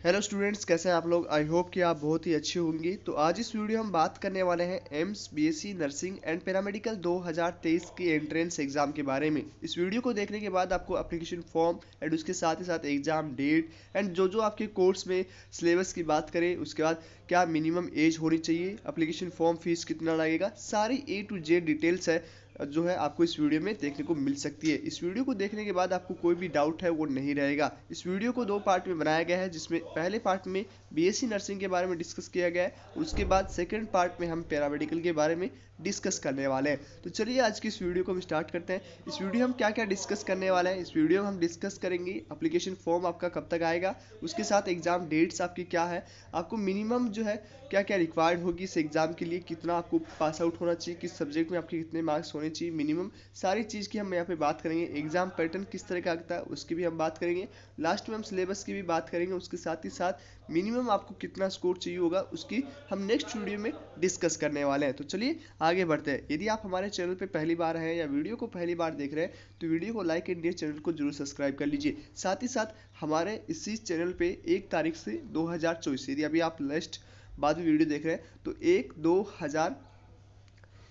Hello students, कैसे हैं आप लोग। आई होप कि आप बहुत ही अच्छे होंगे। तो आज इस वीडियो हम बात करने वाले हैं AIIMS BSc nursing and paramedical 2023 की एंट्रेंस एग्जाम के बारे में। इस वीडियो को देखने के बाद आपको एप्लीकेशन फॉर्म एंड उसके साथ ही साथ एग्जाम डेट एंड जो आपके कोर्स में सिलेबस की बात करें, उसके बाद क्या मिनिमम एज होनी चाहिए, एप्लीकेशन फॉर्म फीस कितना लगेगा, सारी ए टू जेड डिटेल्स है जो है आपको इस वीडियो में देखने को मिल सकती है। इस वीडियो को देखने के बाद आपको कोई भी डाउट है वो नहीं रहेगा। इस वीडियो को दो पार्ट में बनाया गया है, जिसमें पहले पार्ट में बीएससी नर्सिंग के बारे में डिस्कस किया गया है, उसके बाद सेकंड पार्ट में हम पैरामेडिकल के बारे में डिस्कस करने वाले हैं। तो चलिए आज की इस वीडियो को हम स्टार्ट करते हैं। इस वीडियो हम क्या क्या डिस्कस करने वाले हैं, इस वीडियो में हम डिस्कस करेंगे एप्लीकेशन फॉर्म आपका कब तक आएगा, उसके साथ एग्जाम डेट्स आपकी क्या है, आपको मिनिमम जो है क्या क्या रिक्वायर्ड होगी इस एग्जाम के लिए, कितना आपको पास आउट होना चाहिए, किस सब्जेक्ट में आपके कितने मार्क्स होने चाहिए मिनिमम, सारी चीज़ की हम यहाँ पे बात करेंगे। एग्जाम पैटर्न किस तरह का आता है उसकी भी हम बात करेंगे। लास्ट में हम सिलेबस की भी बात करेंगे। उसके साथ ही साथ मिनिमम आपको कितना स्कोर चाहिए होगा उसकी हम नेक्स्ट वीडियो में डिस्कस करने वाले हैं। तो चलिए आगे बढ़ते हैं। यदि आप हमारे चैनल पे पहली बार हैं या वीडियो को पहली बार देख रहे हैं तो वीडियो को लाइक एंड चैनल को जरूर सब्सक्राइब कर लीजिए। साथ ही साथ हमारे इसी चैनल पे 1 तारीख से 2024, यदि अभी आप लास्ट बाद में वीडियो देख रहे हैं तो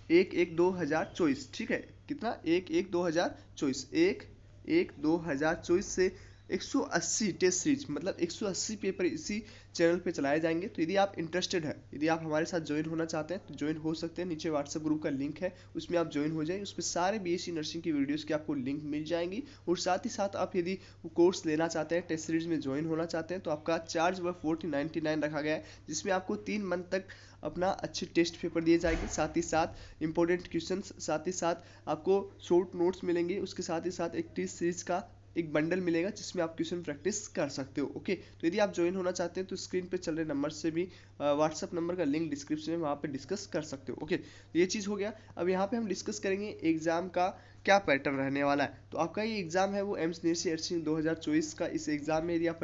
1/1/2024, ठीक है, कितना 1/1/2024, 1/1/2024 से 180 टेस्ट सीरीज, मतलब 180 पेपर इसी चैनल पे चलाए जाएंगे। तो यदि आप इंटरेस्टेड है, यदि आप हमारे साथ ज्वाइन होना चाहते हैं तो ज्वाइन हो सकते हैं। नीचे व्हाट्सएप ग्रुप का लिंक है, उसमें आप ज्वाइन हो जाएं। उसमें सारे बीएससी नर्सिंग की वीडियोस की आपको लिंक मिल जाएंगी। और साथ ही साथ आप यदि कोर्स लेना चाहते हैं, टेस्ट सीरीज में ज्वाइन होना चाहते हैं, तो आपका चार्ज वह 4099 रखा गया है, जिसमें आपको 3 मंथ तक अपना अच्छे टेस्ट पेपर दिए जाएंगे, साथ ही साथ इंपॉर्टेंट क्वेश्चंस, साथ ही साथ आपको शॉर्ट नोट्स मिलेंगे। उसके साथ ही साथ एक टेस्ट सीरीज का एक बंडल मिलेगा जिसमें आप क्वेश्चन प्रैक्टिस कर सकते हो। ओके, तो यदि आप ज्वाइन होना चाहते हैं तो स्क्रीन पे चल रहे नंबर से भी व्हाट्सअप नंबर का लिंक डिस्क्रिप्शन में वहाँ पे डिस्कस कर सकते हो। ओके, तो ये चीज़ हो गया। अब यहाँ पे हम डिस्कस करेंगे एग्जाम का क्या पैटर्न रहने वाला है। तो आपका ये एग्जाम है वो एम्स नर्सिंग 2024 का। इस एग्जाम में यदि आप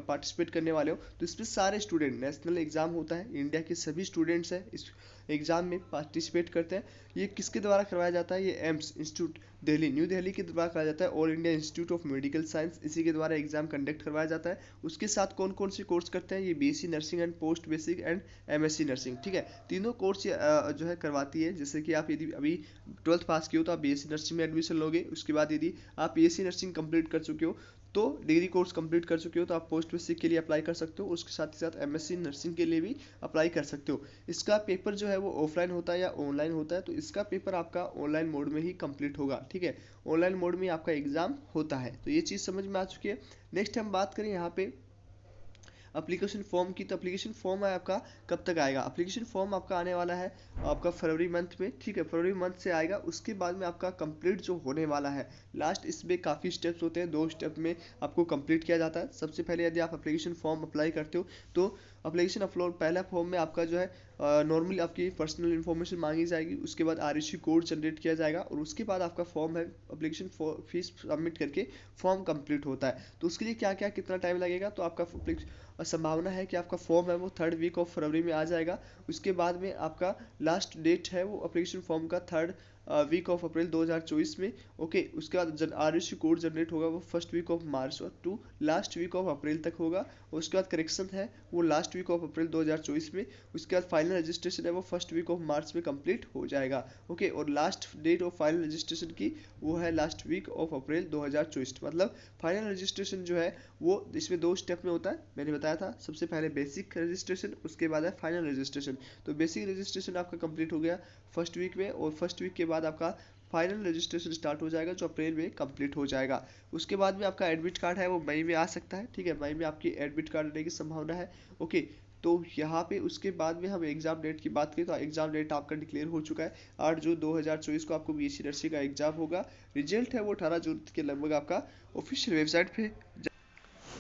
पार्टिसिपेट करने वाले हो तो इसमें सारे स्टूडेंट, नेशनल एग्जाम होता है, इंडिया के सभी स्टूडेंट्स हैं इस एग्जाम में पार्टिसिपेट करते हैं। ये किसके द्वारा करवाया जाता है, ये AIIMS institute Delhi, new Delhi के द्वारा कराया जाता है, all India institute of medical science, इसी के द्वारा एग्जाम कंडक्ट करवाया जाता है। उसके साथ कौन कौन से कोर्स करते हैं, ये BSc nursing and post basic and MSc nursing, ठीक है, तीनों कोर्स जो है करवाती है। जैसे कि आप यदि अभी 12th पास किए हो तो आप बीएससी नर्सिंग में एडमिशन लोगे। उसके बाद यदि आप बीएससी नर्सिंग कंप्लीट कर चुके हो तो डिग्री कोर्स कंप्लीट कर चुके हो तो आप पोस्ट बेसिक के लिए अप्लाई कर सकते हो। उसके साथ ही साथ एमएससी नर्सिंग के लिए भी अप्लाई कर सकते हो। इसका पेपर जो है वो ऑफलाइन होता है या ऑनलाइन होता है, तो इसका पेपर आपका ऑनलाइन मोड में ही कंप्लीट होगा, ठीक है, ऑनलाइन मोड में आपका एग्जाम होता है। तो ये चीज़ समझ में आ चुकी है। नेक्स्ट हम बात करें यहाँ पे एप्लीकेशन फॉर्म की। तो एप्लीकेशन फॉर्म है आपका कब तक आएगा, एप्लीकेशन फॉर्म आपका आने वाला है आपका फरवरी मंथ में, ठीक है, फरवरी मंथ से आएगा। उसके बाद में आपका कंप्लीट जो होने वाला है, लास्ट इसमें काफ़ी स्टेप्स होते हैं, 2 स्टेप में आपको कंप्लीट किया जाता है। सबसे पहले यदि आप एप्लीकेशन फॉर्म अप्लाई करते हो तो एप्लीकेशन अपलोड, पहला फॉर्म में आपका जो है नॉर्मली आपकी पर्सनल इन्फॉर्मेशन मांगी जाएगी। उसके बाद आरएससी कोड जनरेट किया जाएगा और उसके बाद आपका फॉर्म है, एप्लीकेशन फीस सबमिट करके फॉर्म कंप्लीट होता है। तो उसके लिए क्या क्या कितना टाइम लगेगा, तो आपका संभावना है कि आपका फॉर्म है वो 3rd वीक ऑफ फरवरी में आ जाएगा। उसके बाद में आपका लास्ट डेट है वो एप्लीकेशन फॉर्म का 3rd वीक ऑफ अप्रैल 2024 में। ओके, उसके बाद आरएससी कोड जनरेट होगा वो 1st week of March to last week of April तक होगा। उसके बाद करेक्शन है वो लास्ट वीक ऑफ अप्रैल 2024 में। उसके बाद फाइनल रजिस्ट्रेशन है वो 1st वीक ऑफ मार्च में कंप्लीट हो जाएगा। ओके, और last date of final registration की वो है लास्ट वीक ऑफ अप्रैल 2024। मतलब फाइनल रजिस्ट्रेशन जो है वो इसमें 2 स्टेप में होता है, मैंने बताया था। सबसे पहले बेसिक रजिस्ट्रेशन, उसके बाद है फाइनल रजिस्ट्रेशन। तो बेसिक रजिस्ट्रेशन आपका कंप्लीट हो गया 1st वीक में, और 1st वीक के बाद आपका फाइनल रजिस्ट्रेशन स्टार्ट हो जाएगा जो अप्रैल में कंप्लीट हो जाएगा। उसके बाद में आपका एडमिट कार्ड है वो मई में आ सकता है, ठीक है, मई में आपकी एडमिट कार्ड आने की संभावना है। ओके, तो यहाँ पे उसके बाद में हम एग्जाम डेट की बात करें तो एग्जाम डेट आपका डिक्लेयर हो चुका है। 8 जून 2024 को आपको बीएससी नर्सिंग का एग्जाम होगा। रिजल्ट है वो 18 जून के लगभग आपका ऑफिशियल वेबसाइट पे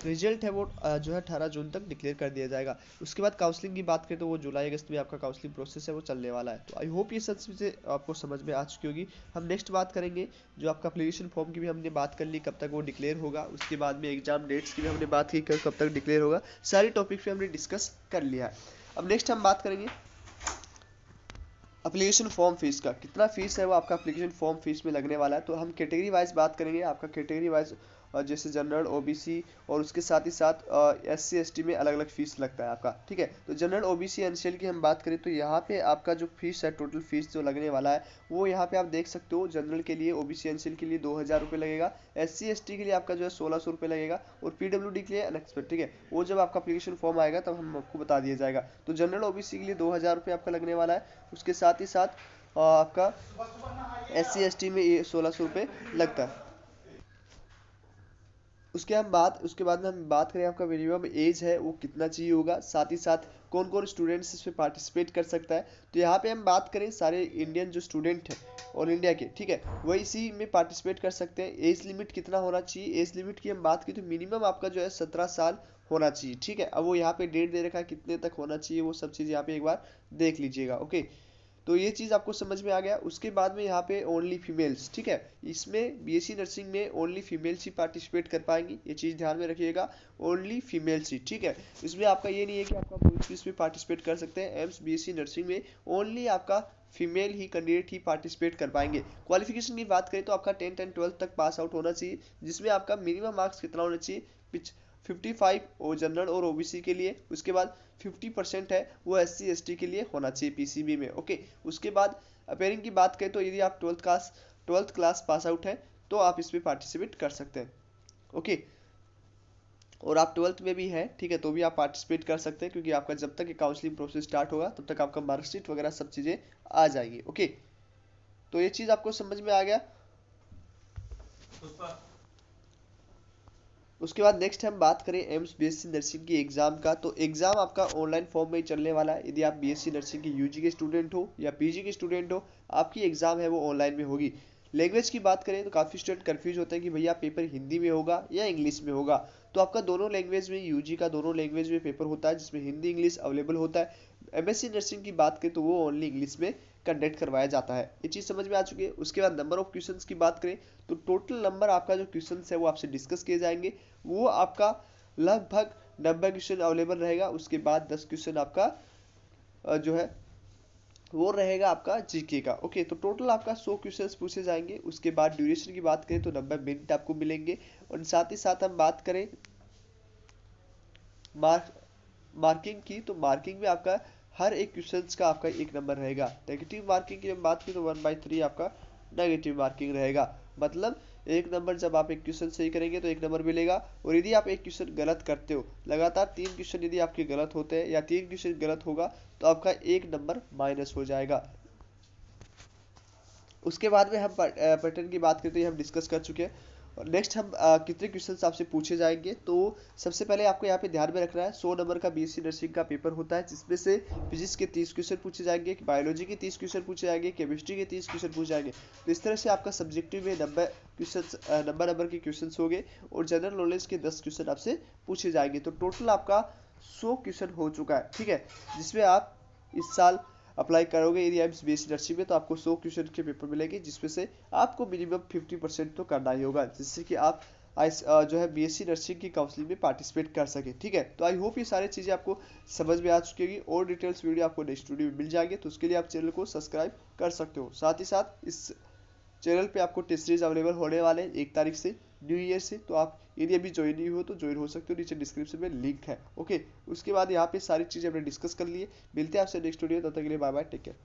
रिजल्ट है वो जो है 18 जून तक डिक्लेयर कर दिया जाएगा। उसके बाद काउंसलिंग की बात करें तो वो जुलाई अगस्त में आपका काउंसलिंग प्रोसेस है वो चलने वाला है। तो आई होप ये सब चीज़ें आपको समझ में आ चुकी होगी। हम नेक्स्ट बात करेंगे जो आपका एप्लीकेशन फॉर्म की भी हमने बात कर ली, कब तक वो डिक्लेयर होगा। उसके बाद में एग्जाम डेट्स की भी हमने बात की, कब तक डिक्लेयर होगा, सारी टॉपिक पे हमने डिस्कस कर लिया है। अब नेक्स्ट हम बात करेंगे एप्लीकेशन फॉर्म फीस का, कितना फीस है वो आपका एप्लीकेशन फॉर्म फीस में लगने वाला है। तो हम कैटेगरी वाइज बात करेंगे, आपका कैटेगरी वाइज जैसे जनरल, ओबीसी और उसके साथ ही साथ SC ST में अलग अलग फीस लगता है आपका, ठीक है। तो जनरल, ओबीसी, एनसीएल की हम बात करें तो यहाँ पे आपका जो फीस है, टोटल फीस जो लगने वाला है वो यहाँ पे आप देख सकते हो। जनरल के लिए, ओबीसी एनसीएल के लिए 2000 रुपये लगेगा, SC ST के लिए आपका जो है 1600 रुपये लगेगा, और PWD के लिए अनएक्सपेक्ट, ठीक है। वो जब आपका एप्लीकेशन फॉर्म आएगा तब हम आपको बता दिया जाएगा। तो जनरल, ओबीसी के लिए 2000 रुपये आपका लगने वाला है। उसके साथ ही साथ आपका SC ST में ये 1600 रुपये लगता है। उसके बाद में हम बात करें आपका मिनिमम एज है वो कितना चाहिए होगा, साथ ही साथ कौन कौन स्टूडेंट्स इसमें पार्टिसिपेट कर सकता है। तो यहाँ पे हम बात करें सारे इंडियन जो स्टूडेंट हैं ऑल इंडिया के, ठीक है, वही इसी में पार्टिसिपेट कर सकते हैं। एज लिमिट कितना होना चाहिए, एज लिमिट की हम बात की तो मिनिमम आपका जो है 17 साल होना चाहिए, ठीक है। अब वो यहाँ पे डेट दे रखा है कितने तक होना चाहिए, वो सब चीज़ यहाँ पे एक बार देख लीजिएगा, ओके। तो ये चीज़ आपको समझ में आ गया। उसके बाद में यहाँ पे ओनली फीमेल्स, ठीक है, इसमें बीएससी नर्सिंग में ओनली फीमेल्स ही पार्टिसिपेट कर पाएंगी, ये चीज़ ध्यान में रखिएगा, ओनली फीमेल्स ही, ठीक है। इसमें आपका ये नहीं है कि आपका बॉयज भी इसमें पार्टिसिपेट कर सकते हैं। एम्स बीएससी नर्सिंग में ओनली आपका फीमेल ही कैंडिडेट ही पार्टिसिपेट कर पाएंगे। क्वालिफिकेशन की बात करें तो आपका 10th and 12th तक पास आउट होना चाहिए, जिसमें आपका मिनिमम मार्क्स कितना होना चाहिए, 55 और जनरल और ओबीसी के लिए। उसके बाद 50% है वो SC ST के लिए होना चाहिए PCB में, ओके। उसके बाद अपेयरिंग की बात करें तो यदि आप 12th क्लास पास आउट है तो आप इसमें पार्टिसिपेट कर सकते हैं, ओके। और आप 12th में भी है, ठीक है, तो भी आप पार्टिसिपेट कर सकते हैं, क्योंकि आपका जब तक काउंसलिंग प्रोसेस स्टार्ट होगा तब तक आपका मार्कशीट वगैरह सब चीज़ें आ जाएंगी, ओके। तो ये चीज़ आपको समझ में आ गया। उसके बाद नेक्स्ट हम बात करें एम्स बीएससी नर्सिंग की एग्जाम का, तो एग्जाम आपका ऑनलाइन फॉर्म में ही चलने वाला है। यदि आप बीएससी नर्सिंग की यूजी के स्टूडेंट हो या पीजी के स्टूडेंट हो, आपकी एग्जाम है वो ऑनलाइन में होगी। लैंग्वेज की बात करें तो काफ़ी स्टूडेंट कंफ्यूज होते हैं कि भैया पेपर हिंदी में होगा या इंग्लिश में होगा। तो आपका दोनों लैंग्वेज में, यूजी का दोनों लैंग्वेज में पेपर होता है, जिसमें हिंदी इंग्लिश अवेलेबल होता है। एमएससी नर्सिंग की बात करें तो वो ओनली इंग्लिश में कंडक्ट करवाया जाता है। ये चीज़ समझ में आ चुकी है। उसके बाद नंबर ऑफ क्वेश्चंस की बात करें तो टोटल नंबर आपका जो क्वेश्चंस है वो आपसे डिस्कस किए जाएंगे। वो आपका लगभग 90 क्वेश्चन अवेलेबल रहेगा। उसके बाद 10 क्वेश्चन आपका जो है वो रहेगा आपका जीके का, ओके। तो टोटल आपका 100 क्वेश्चंस पूछे जाएंगे। उसके बाद ड्यूरेशन की बात करें तो 90 मिनट आपको मिलेंगे। और साथ ही साथ हम बात करें मार्किंग की, तो मार्किंग में आपका हर एक क्वेश्चंस का आपका 1 नंबर रहेगा। नेगेटिव मार्किंग की हम बात की तो 1/3 आपका नेगेटिव मार्किंग रहेगा। मतलब 1 नंबर जब आप एक क्वेश्चन सही करेंगे तो 1 नंबर मिलेगा, और यदि आप एक क्वेश्चन गलत करते हो, लगातार 3 क्वेश्चन यदि आपके गलत होते हैं या 3 क्वेश्चन गलत होगा तो आपका 1 नंबर माइनस हो जाएगा। उसके बाद में हम पैटर्न की बात करते हैं, हम डिस्कस कर चुके हैं। और नेक्स्ट हम कितने क्वेश्चंस आपसे पूछे जाएंगे, तो सबसे पहले आपको यहाँ पे ध्यान में रखना है 100 नंबर का बीएससी नर्सिंग का पेपर होता है, जिसमें से फिजिक्स के 30 क्वेश्चन पूछे जाएंगे, बायोलॉजी के 30 क्वेश्चन पूछे जाएंगे, केमिस्ट्री के 30 क्वेश्चन पूछे जाएंगे। तो इस तरह से आपका सब्जेक्टिव में 90 नंबर के क्वेश्चन हो गए, और जनरल नॉलेज के 10 क्वेश्चन आपसे पूछे जाएंगे। तो टोटल आपका 100 क्वेश्चन हो चुका है, ठीक है, जिसमें आप इस साल अप्लाई करोगे यदि आप बीएससी नर्सिंग में तो आपको 100 क्वेश्चन के पेपर मिलेंगे, जिसमें से आपको मिनिमम 50% तो करना ही होगा, जिससे कि आप जो है बीएससी नर्सिंग की काउंसलिंग में पार्टिसिपेट कर सके, ठीक है। तो आई होप ये सारी चीज़ें आपको समझ में आ चुकी होगी। और डिटेल्स वीडियो आपको नेक्स्ट वीडियो में मिल जाएंगे, तो उसके लिए आप चैनल को सब्सक्राइब कर सकते हो। साथ ही साथ इस चैनल पे आपको टेस्ट सीरीज अवेलेबल होने वाले हैं 1 तारीख से, न्यू ईयर से। तो आप यदि अभी ज्वाइन नहीं हो तो ज्वाइन हो सकते हो, नीचे डिस्क्रिप्शन में लिंक है, ओके। उसके बाद यहाँ पे सारी चीज़ें हमने डिस्कस कर लिए। मिलते हैं आपसे नेक्स्ट वीडियो, तब तक के लिए बाय बाय, टेक केयर।